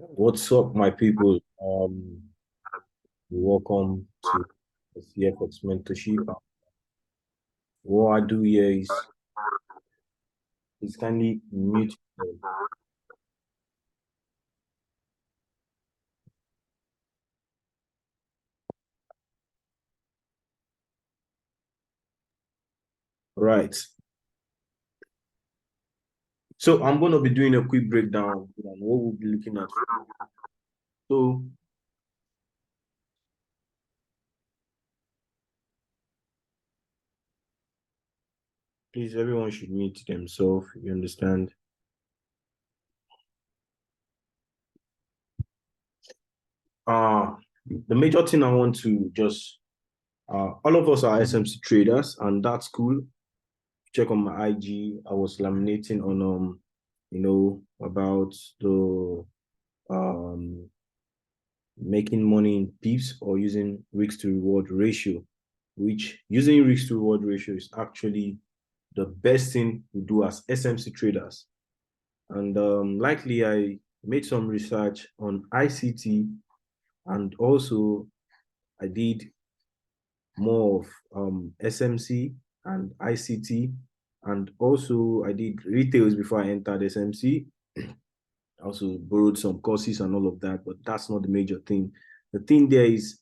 What's up, my people? Welcome to the CFX Mentorship. What I do here is kindly mute. Right. So I'm going to be doing a quick breakdown on what we'll be looking at. So please, everyone should mute themselves. You understand? Uh, the major thing I want to just all of us are SMC traders, and that's cool. Check on my IG. I was laminating on about the um making money in pips or using risk to reward ratio, which using risk to reward ratio is actually the best thing we do as SMC traders. And likely I made some research on ICT, and also I did more of SMC and ICT, and also I did retails before I entered SMC. I also borrowed some courses and all of that, but that's not the major thing. The thing there is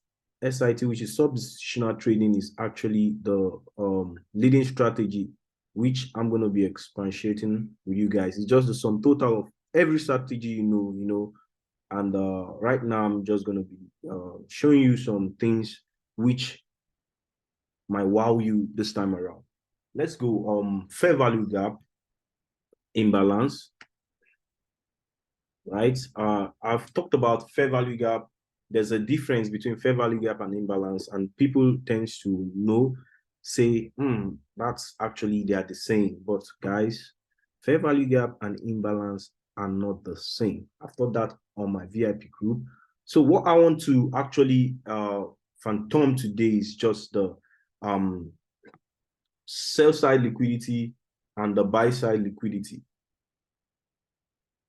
SIT, which is substitutional trading, is actually the leading strategy, which I'm going to be expatiating with you guys. It's just the sum total of every strategy and right now I'm just going to be showing you some things which might wow you this time around. Let's go. Fair value gap, imbalance, right? I've talked about fair value gap. There's a difference between fair value gap and imbalance, and people tend to say, that's actually they are the same. But guys, fair value gap and imbalance are not the same. I've taught that on my VIP group. So what I want to actually phantom today is just the sell side liquidity and the buy side liquidity.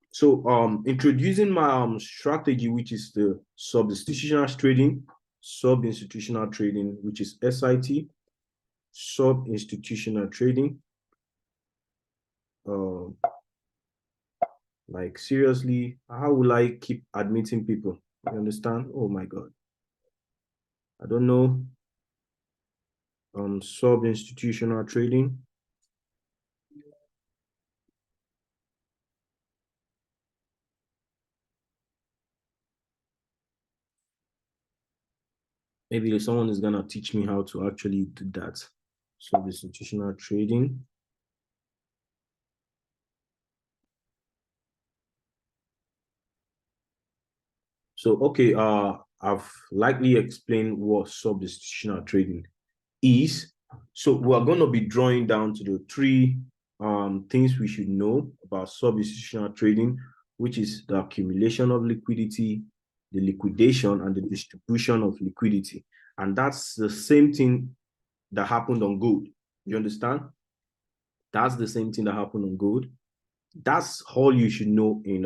So introducing my strategy, which is the sub-institutional trading, which is SIT, sub-institutional trading. Like seriously, how will I keep admitting people? You understand? Oh my God. I don't know. Sub-institutional trading. Maybe someone is gonna teach me how to actually do that. Sub-institutional trading. So, okay, I've likely explained what sub-institutional trading is. So we are going to be drawing down to the three things we should know about sub-institutional trading, which is the accumulation of liquidity, the liquidation, and the distribution of liquidity. And that's the same thing that happened on gold. You understand? That's the same thing that happened on gold. That's all you should know in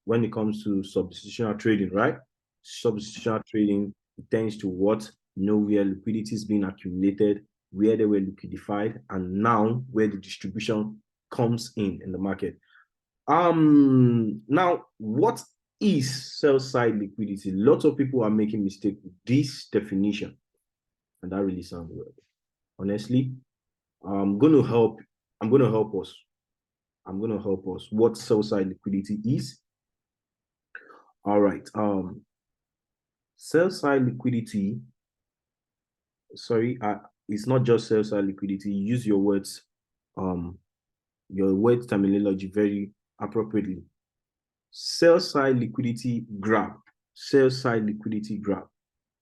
when it comes to substitutional trading, right? Substitutional trading tends to what know where liquidity is being accumulated, where they were liquidified, and now where the distribution comes in the market. Now what is sell side liquidity? Lots of people are making mistake with this definition, and that really sounds weird. Honestly, I'm going to help. I'm going to help us I'm going to help us what sell side liquidity is. All right. Sell side liquidity, sorry, it's not just sell side liquidity. Use your words terminology very appropriately. Sell side liquidity grab. Sell side liquidity grab.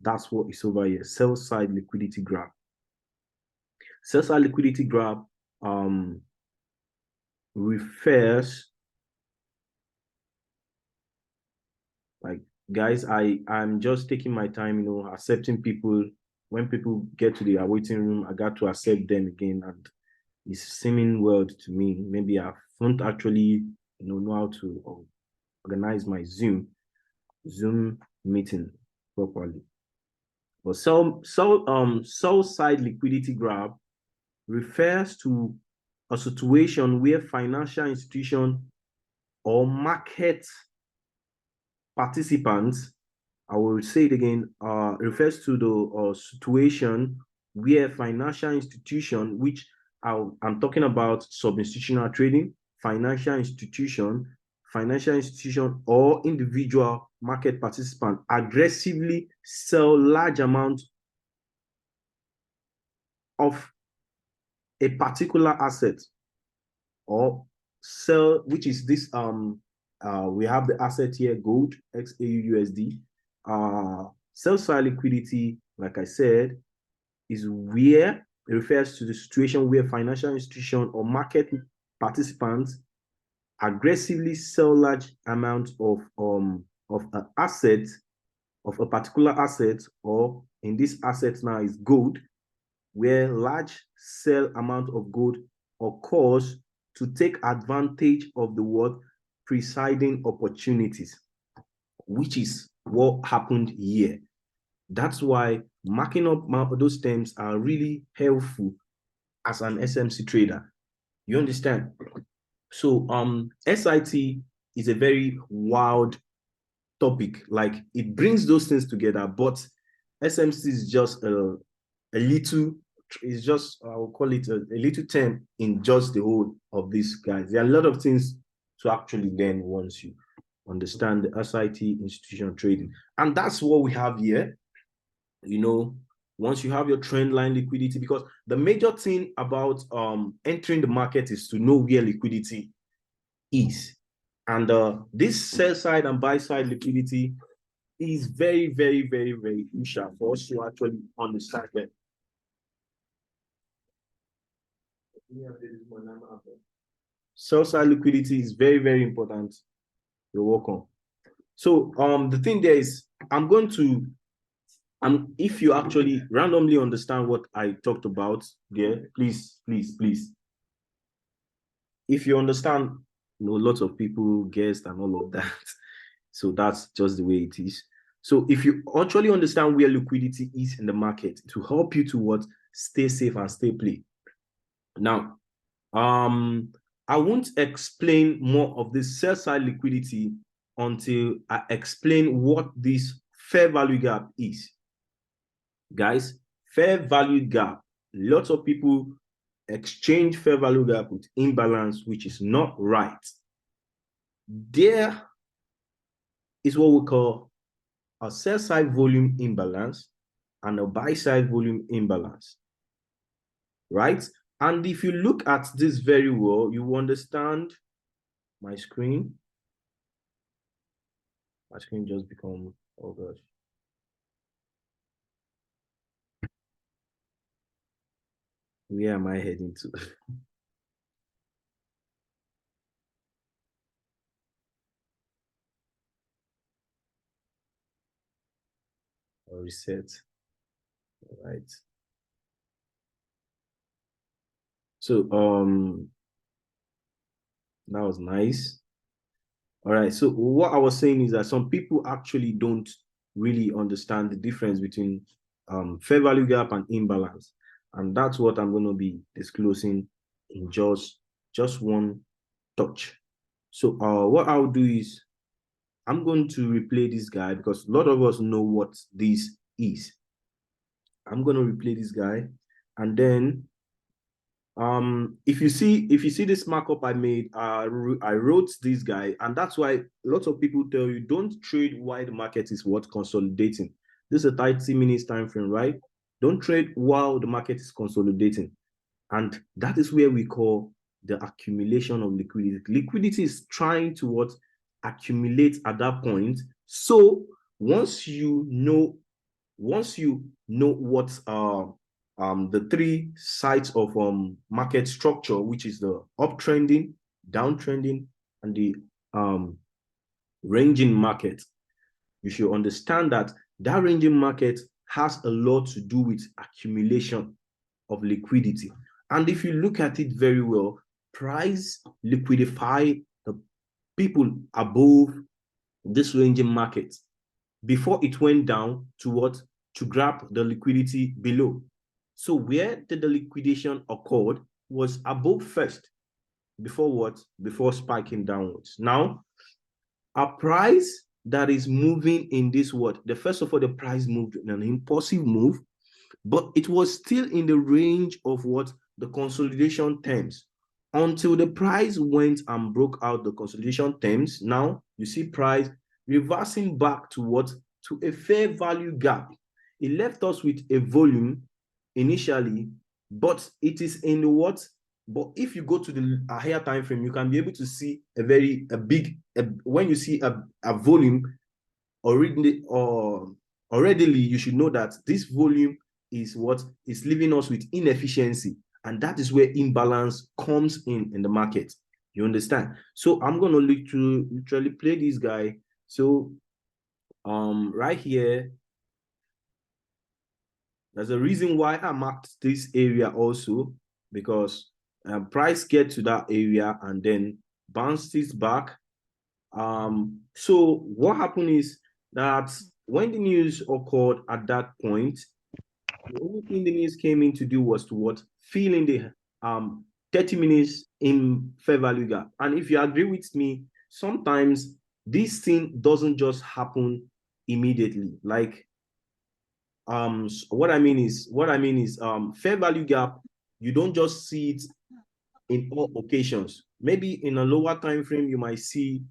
That's what is over here. Sell side liquidity grab. Sell side liquidity grab refers, like, guys, I'm just taking my time, accepting people. When people get to the waiting room, I got to accept them again, and it's seeming weird to me. Maybe I don't actually know how to organize my Zoom. Zoom meeting properly. But sell side liquidity grab refers to a situation where financial institution or market participants, I will say it again, refers to the situation where financial institution, which I'm talking about sub-institutional trading, financial institution or individual market participant aggressively sell large amounts of a particular asset or sell, which is this we have the asset here, gold, XAUUSD. Sell side liquidity, like I said, is where it refers to the situation where financial institution or market participants aggressively sell large amounts of an asset, of a particular asset, or in this asset now is gold, where large sell amount of gold occurs to take advantage of the word presiding opportunities, which is what happened here. That's why marking up those terms are really helpful as an SMC trader. You understand? So SIT is a very wild topic. Like, it brings those things together, but SMC is just a little, it's just, I'll call it a little term in just the whole of these guys. There are a lot of things to actually learn once you understand the SIT institutional trading. And that's what we have here. You know, once you have your trend line liquidity, because the major thing about entering the market is to know where liquidity is. And this sell side and buy side liquidity is very, very, very, very crucial for us to actually understand that. Sell side liquidity is very, very important. You're welcome. So the thing there is, I'm going to, if you actually randomly understand what I talked about there, please. If you understand, you know, lots of people guessed and all of that. So that's just the way it is. So if you actually understand where liquidity is in the market, to help you to what? Stay safe and stay play. Now, I won't explain more of this sell side liquidity until I explain what this fair value gap is. Guys, fair value gap. Lots of people exchange fair value gap with imbalance, which is not right. There is what we call a sell side volume imbalance and a buy side volume imbalance, right? And if you look at this very well, you understand my screen. My screen just become, oh gosh. Where am I heading to? Or reset. All right. So that was nice. All right. So what I was saying is that some people actually don't really understand the difference between fair value gap and imbalance. And that's what I'm going to be disclosing in just one touch. So what I'll do is I'm going to replay this guy because a lot of us know what this is. I'm going to replay this guy, and then if you see this markup I made, I wrote this guy, and that's why lots of people tell you don't trade while the market is what? Consolidating. This is a 30 minutes time frame, right? Don't trade while the market is consolidating. And that is where we call the accumulation of liquidity. Liquidity is trying to what? Accumulate at that point. So once you know what the three sides of market structure, which is the uptrending, downtrending, and the ranging market, you should understand that that ranging market has a lot to do with accumulation of liquidity. And if you look at it very well, price liquidify the people above this ranging market. before it went down to what? To grab the liquidity below. So where did the liquidation occurred was above first, before what? Before spiking downwards. Now, a price that is moving in this what? The first of all, the price moved in an impulsive move, but it was still in the range of what? The consolidation terms, until the price went and broke out the consolidation terms. Now you see price reversing back to what? To a fair value gap. It left us with a volume initially, but it is in the what? But if you go to the higher time frame, you can be able to see when you see a volume already, or already, you should know that this volume is what is leaving us with inefficiency, and that is where imbalance comes in the market. You understand? So I'm going to literally play this guy. So right here, there's a reason why I marked this area also, because price get to that area and then bounces back. So what happened is that when the news occurred at that point, the only thing the news came in to do was to what? Fill in the 30 minutes in fair value gap. And if you agree with me, sometimes this thing doesn't just happen immediately. Like what I mean is fair value gap, you don't just see it in all occasions. Maybe in a lower time frame, you might see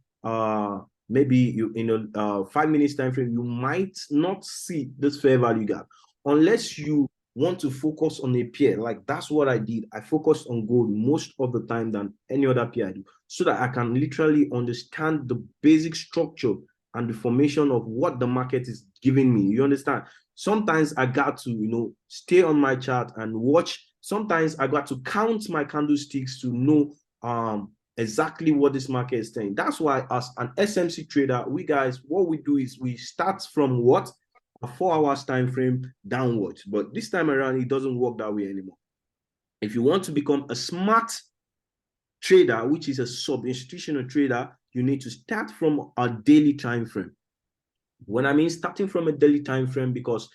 maybe you in a 5 minutes time frame, you might not see this fair value gap unless you want to focus on a pair. Like that's what I did. I focused on gold most of the time than any other pair I do, so that I can literally understand the basic structure and the formation of what the market is giving me. You understand? Sometimes I got to, stay on my chart and watch. Sometimes I got to count my candlesticks to know exactly what this market is saying. That's why as an SMC trader, what we do is we start from what? A 4 hours time frame downwards. But this time around, it doesn't work that way anymore. If you want to become a smart trader, which is a sub-institutional trader, you need to start from a daily time frame. When I mean starting from a daily time frame, because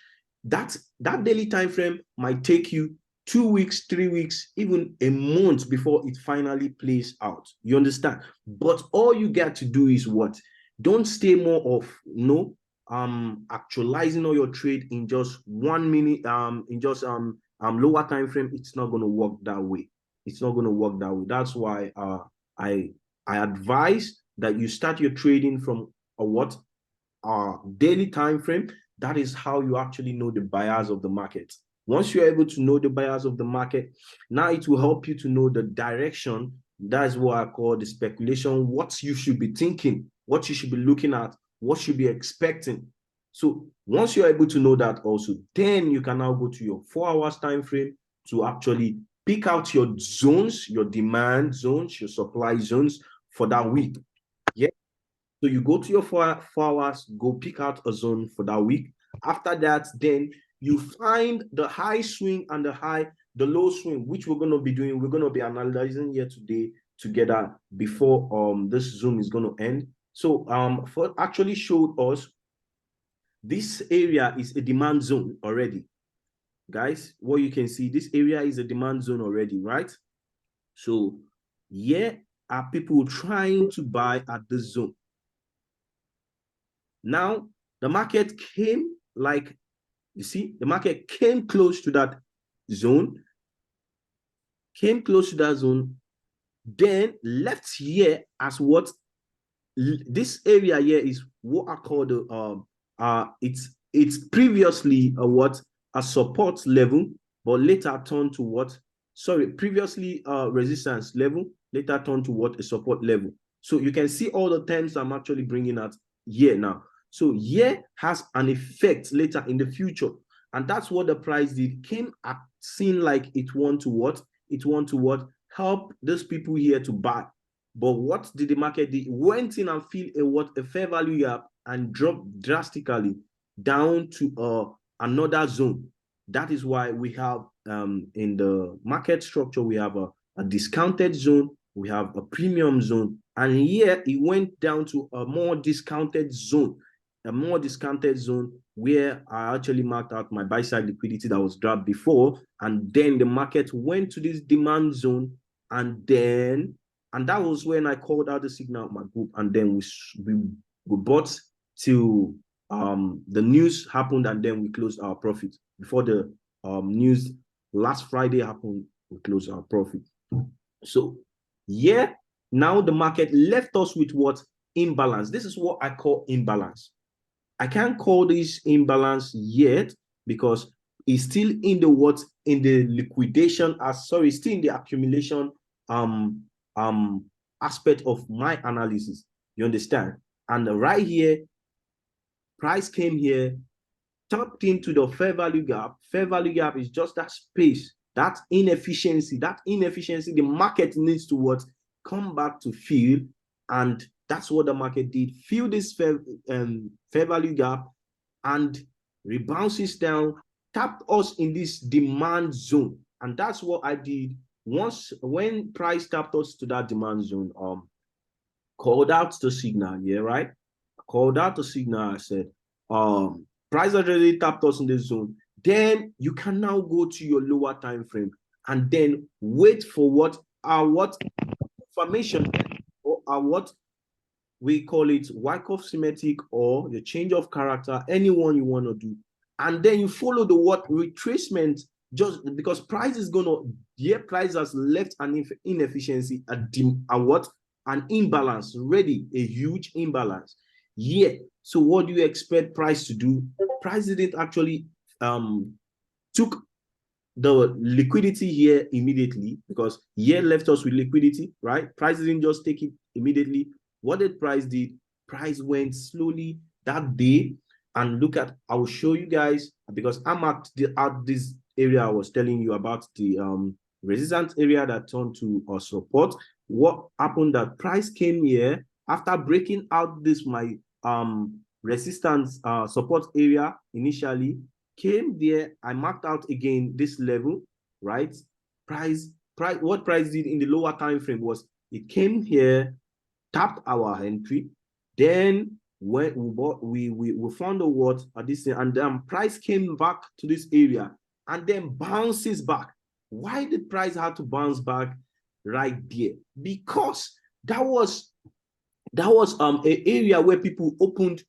that daily time frame might take you 2 weeks, 3 weeks, even a month before it finally plays out. You understand? But all you got to do is what? Don't stay more of actualizing all your trade in just 1 minute, in just lower time frame. It's not going to work that way. It's not going to work that way. That's why I advise that you start your trading from a what? Daily time frame. That is how you actually know the buyers of the market. Once you're able to know the buyers of the market, now it will help you to know the direction. That's what I call the speculation, what you should be thinking, what you should be looking at, what you should be expecting. So once you're able to know that also, then you can now go to your 4 hours time frame to actually pick out your zones, your demand zones, your supply zones for that week. Yeah. So you go to your 4 hours, go pick out a zone for that week. After that, then you find the high swing and the low swing, which we're going to be doing. We're going to be analyzing here today together before this Zoom is going to end. So for actually showed us this area is a demand zone already. Guys, what you can see, this area is a demand zone already, right? So here are people trying to buy at this zone. Now, the market came the market came close to that zone, then left here as what? This area here is what I call the, it's previously a support level, but later turned to what? Sorry, previously resistance level, later turned to what? A support level. So you can see all the terms I'm actually bringing out here now. So here has an effect later in the future. And that's what the price did. Came at seeing like it want to what? It want to what? Help those people here to buy. But what did the market do? It went in and filled a fair value gap and dropped drastically down to another zone. That is why we have in the market structure, we have a discounted zone, we have a premium zone, and here it went down to a more discounted zone. a more discounted zone where I actually marked out my buy side liquidity that was grabbed before, and then the market went to this demand zone, and that was when I called out the signal of my group, and then we bought till the news happened, and then we closed our profit before the news last Friday happened. We closed our profit. So yeah, now the market left us with what? Imbalance. This is what I call imbalance. I can't call this imbalance yet because it's still in the what? In the liquidation, still in the accumulation um aspect of my analysis. You understand? And right here, price came here, tapped into the fair value gap. Fair value gap is just that space, that inefficiency. That inefficiency, the market needs to what? Come back to fill, and that's what the market did. Fill this fair value gap and rebounces down, tapped us in this demand zone, and that's what I did. Once when price tapped us to that demand zone, called out the signal, yeah, right? I called out the signal. I said, price already tapped us in the zone. Then you can now go to your lower time frame and then wait for what formation or what we call it Wyckoff symmetric or the change of character, anyone you want to do. And then you follow the what retracement, just because price is gonna, price has left an inefficiency, an imbalance, ready, a huge imbalance. So what do you expect price to do? Price didn't actually took the liquidity here immediately, because here left us with liquidity, right? Price didn't just take it immediately. What did price did? Price went slowly that day, and look at, I will show you guys, because I'm at this area I was telling you about, the resistance area that turned to support. What happened? That price came here after breaking out this my resistance support area initially, came there. I marked out again this level, right? What price did in the lower time frame was it came here, tapped our entry, then when we bought, we found the what at this thing, and then price came back to this area and then bounces back. Why did price have to bounce back right there? Because that was an area where people opened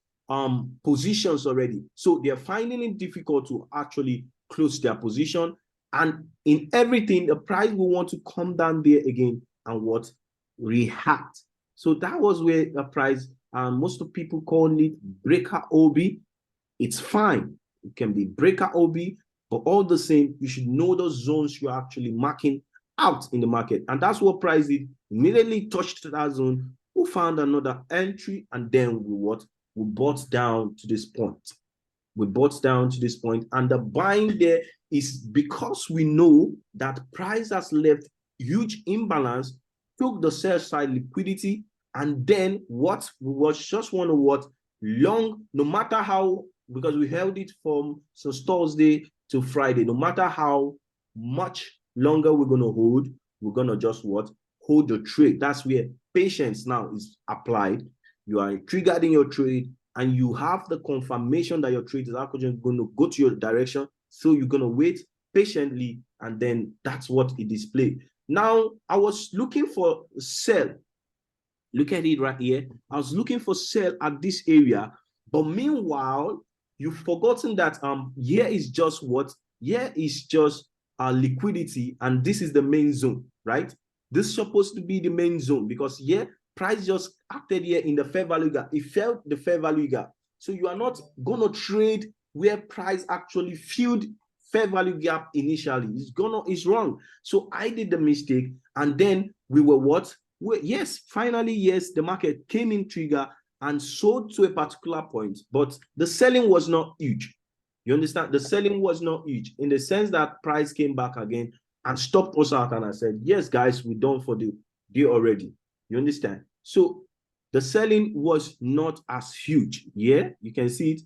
positions already, so they're finding it difficult to actually close their position, and in everything the price will want to come down there again and what? React. So that was where the price, most of people call it breaker OB. It's fine, it can be breaker OB, but all the same, you should know those zones you're actually marking out in the market, and that's what price did. Immediately touched that zone, we found another entry, and then we bought down to this point. We bought down to this point, and the buying there is because we know that price has left huge imbalance, took the sell side liquidity, and then what we was just want to what? Long, no matter how, because we held it from Thursday to Friday, no matter how much longer we're going to hold, we're going to just what? Hold the trade. That's where patience now is applied. You are triggered in your trade, and you have the confirmation that your trade is actually going to go to your direction. So you're going to wait patiently, and then that's what it displayed. Now, I was looking for sell. Look at it right here. I was looking for sell at this area, but meanwhile, you've forgotten that here is just what? Here is just liquidity, and this is the main zone, right? This is supposed to be the main zone, because here price just acted here in the fair value gap. It felt the fair value gap. So you are not going to trade where price actually filled fair value gap initially. It's wrong. So I did the mistake, and then we were what? Yes, finally, yes, the market came in trigger and sold to a particular point, but the selling was not huge. You understand? The selling was not huge in the sense that price came back again and stopped us out, and I said, yes, guys, we're done for the day already. You understand? So the selling was not as huge. Yeah, you can see it.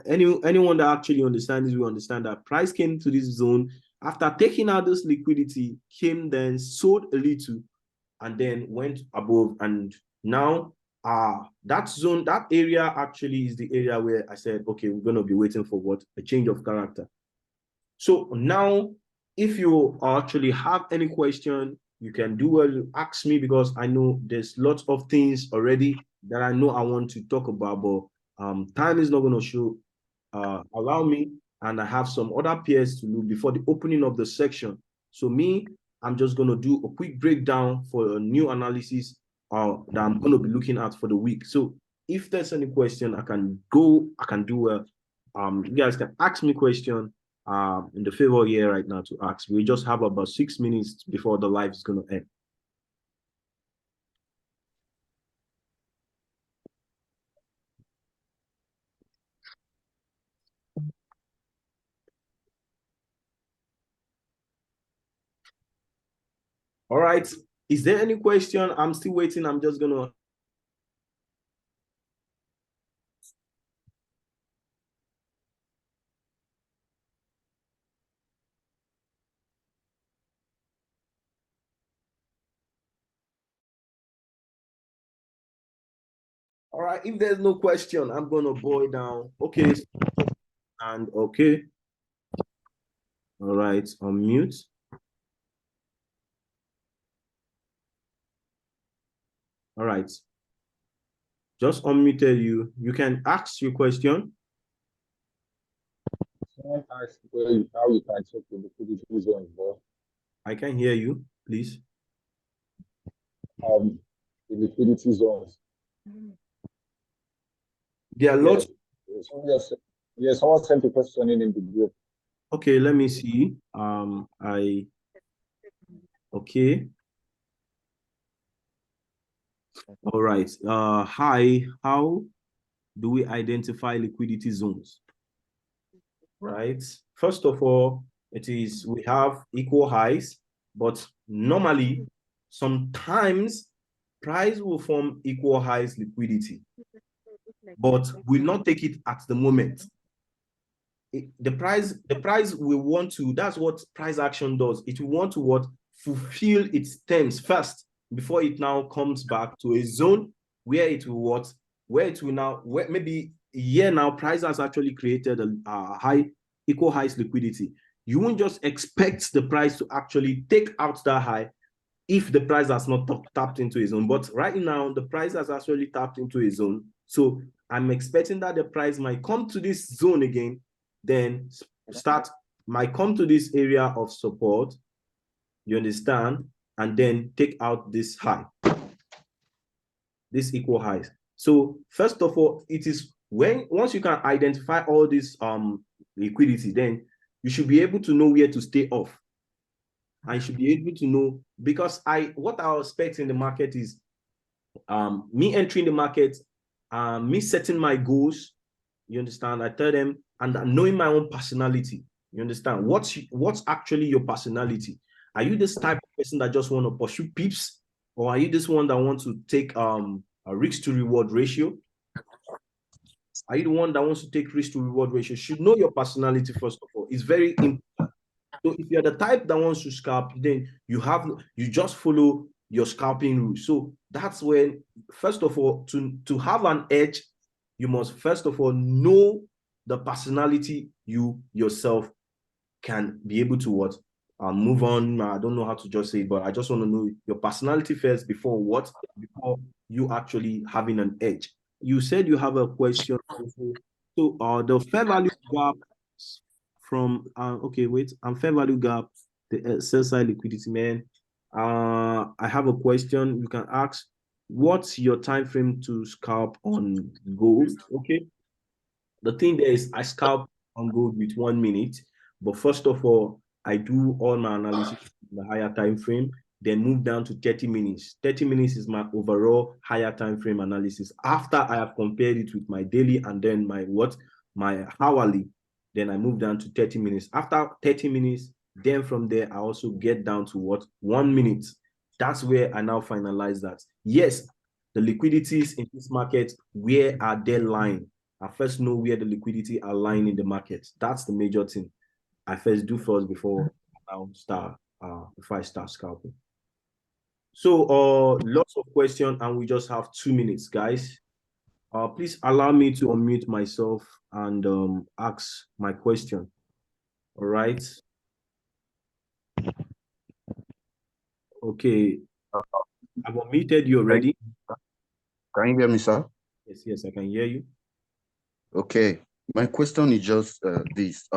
Anyone that actually understands this will understand that price came to this zone after taking out this liquidity, came then sold a little, and then went above, and now that zone, that area actually is the area where I said, okay, we're going to be waiting for what? A change of character. So now, if you actually have any question, you can do well, ask me, because I know there's lots of things already that I know I want to talk about, but time is not going to show, allow me, and I have some other peers to do before the opening of the section. So me, I'm just going to do a quick breakdown for a new analysis that I'm going to be looking at for the week. So if there's any question, I can do well. You guys can ask me question in the favor here right now to ask. We just have about 6 minutes before the live is going to end. All right. Is there any question? I'm still waiting. I'm just going to. All right. If there's no question, I'm going to boil down. Okay. And okay. All right. Unmute. All right. Just unmuted you. You can ask your question. Someone asked how you can check the liquidity zones, bro. I can hear you, please. The liquidity zones. There are lots. Someone sent a question in the group. Okay, let me see. Okay. All right. Hi, how do we identify liquidity zones? Right. First of all, we have equal highs, but normally, sometimes price will form equal highs liquidity, but will not take it at the moment. The price will want to, that's what price action does. It will want to what? Fulfill its terms first before it now comes back to a zone where it will what? Where it will now, where maybe a year now, price has actually created a high, equal highs liquidity. You won't just expect the price to actually take out that high if the price has not tapped into a zone. But right now, the price has actually tapped into a zone. So I'm expecting that the price might come to this zone again, then might come to this area of support, you understand, and then take out this high, this equal highs. So first of all, it is once you can identify all this liquidity, then you should be able to know where to stay off. I should be able to know, because what I expect in the market is me entering the market, me setting my goals. You understand? I tell them, and knowing my own personality. You understand? What's actually your personality? Are you this type of person that just want to pursue pips, or are you this one that wants to take a risk to reward ratio? Are you the one that wants to take risk to reward ratio? You should know your personality first of all. It's very important. So if you're the type that wants to scalp, then you just follow your scalping rules. So that's when, first of all, to have an edge, you must first of all know the personality you yourself can be able to what move on. I don't know how to just say it, but I just want to know your personality first before you actually having an edge. You said you have a question. So the fair value gap from okay, wait, fair value gap, the sell side liquidity, man. I have a question you can ask. What's your time frame to scalp on gold? Okay. The thing there is, I scalp on gold with 1 minute, but first of all, I do all my analysis in the higher time frame, then move down to 30 minutes. 30 minutes is my overall higher time frame analysis. After I have compared it with my daily and then my hourly, then I move down to 30 minutes. After 30 minutes, then from there, I also get down to 1 minute. That's where I now finalize that. Yes, the liquidities in this market, where are they lying? I first know where the liquidity are lying in the market. That's the major thing I first do first before I start scalping. So lots of questions, and we just have 2 minutes, guys. Please allow me to unmute myself and ask my question. All right. Okay. I've unmuted you already. Can you hear me, sir? Yes, I can hear you. Okay. My question is just this.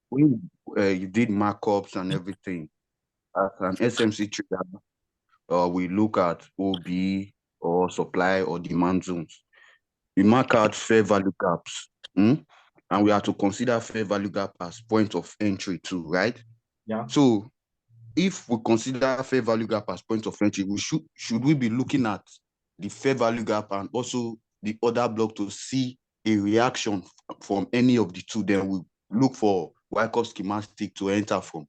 When you did markups and everything, as an SMC trader, we look at OB or supply or demand zones. We mark out fair value gaps, and we have to consider fair value gap as point of entry too, right? Yeah. So if we consider fair value gap as point of entry, should we be looking at the fair value gap and also the other block to see a reaction from any of the two? Then we look for Wyckoff schematic to enter from.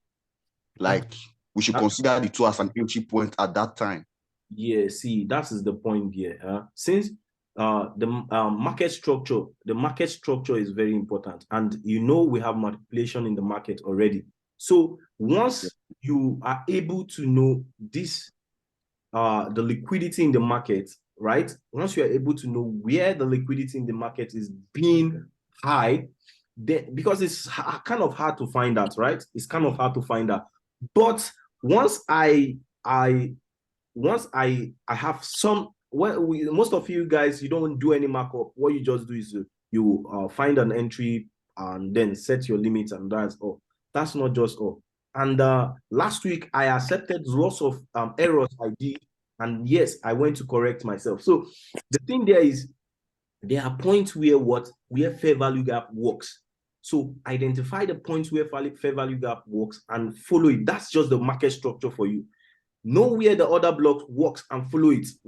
Like we should consider the two as an entry point at that time. Yeah, see, that is the point here. Since the market structure is very important, and we have manipulation in the market already. So once you are able to know this, the liquidity in the market, right? Once you are able to know where the liquidity in the market is being high, then, because it's kind of hard to find that, right? It's kind of hard to find that. But once I have some, most of you guys, you don't do any markup. What you just do is you find an entry and then set your limits, and that's all. That's not just all. And last week I accepted lots of errors I did, and yes, I went to correct myself. So the thing there is, there are points where fair value gap works. So identify the points where fair value gap works and follow it. That's just the market structure for you. Know where the other block works and follow it.